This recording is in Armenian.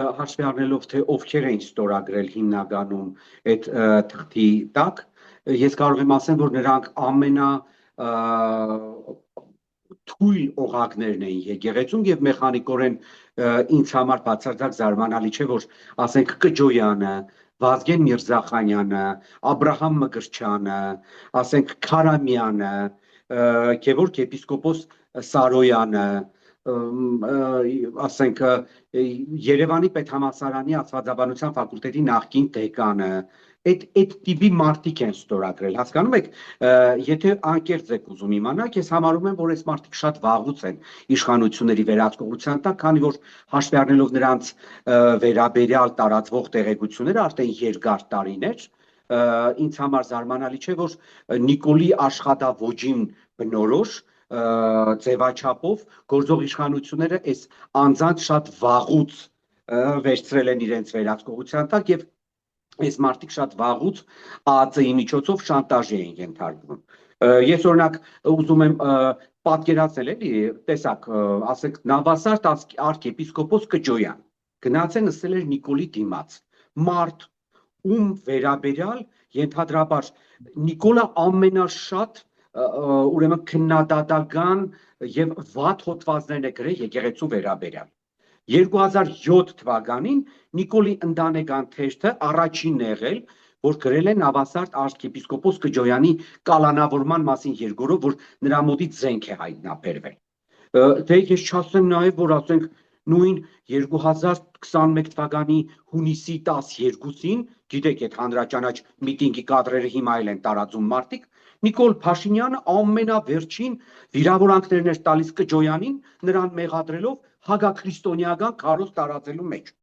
հաշվի առնելով, թե ովքեր էին ստորագրել հիմնականում այդ թղթի տակ, ես կարող եմ ասեմ, որ նրանք թույլ օղակներն էին եկեղեցում եւ մեխանիկորեն ինձ համար բացարձակ զարմանալի չէ, որ ասենք Կջոյանը, Վազգեն Միրզախանյանը, Աբրահամ Մկրտչյանը, ասենք Քարամյանը, Գևորգ եպիսկոպոս Սարոյանը, ասենք Երևանի պետհամալսարանի աստվածաբանության ֆակուլտետի նախկին դեկանը, այդ տիպի մարդիկ են ստորագրել, հասկանում եք, եթե անկեղծ եք ուզում իմանալ, ես համարում եմ, որ այս մարդիկ շատ վաղուց են իշխանությունների վերահսկողության տակ, քանի որ հաշվի առնելով նրանց վերաբերյալ տարածվող տեղեկությունները արդեն երկար տարիներ, ինձ համար զարմանալի չէ, որ Նիկոլի աշխատավոճին բնորոշ ձևաչափով գործող իշխանությունները այս անձանց շատ վաղուց վերցրել են իրենց վերահսկողության տակ եւ այս մարդիկ շատ վաղուց ԱԱԾ-ի միջոցով շանտաժի են ենթարկվում։ Ես օրինակ ուզում եմ պատկերացնել, էլի, տեսակ, ասենք Նավասարդ արքեպիսկոպոս Կջոյան գնաց է նստել էր Նիկոլի դիմաց, մարդ, ում վերաբերյալ ենթադրաբար Նիկոլը ամենաշատ ուրեմն քննադատական եւ վատ հոդվածներն է գրել եկեղեցու վերաբերյալ։ 2007 թվականին Նիկոլի ընտանեկան թերթը առաջինն է եղել, որ գրել է Նավասարդ arczepiskopos Կջոյանի կալանավորման մասին երկորով, որ նրա մոտից զենք է հայտնաբերվել։ Դե ես չասեմ նաև, որ ասենք նույն 2021 թվականի հունիսի 12-ին, գիտեք, այդ հանրաճանաչ միտինգի կադրերը հիմա էլ են տարածում մարդիկ, Նիկոլ Փաշինյանը ամենավերջին վիրավորանքներն էր տալիս Կջոյանին, նրան մեղադրելով հակաքրիստոնեական քարոզ տարածելու մեջ։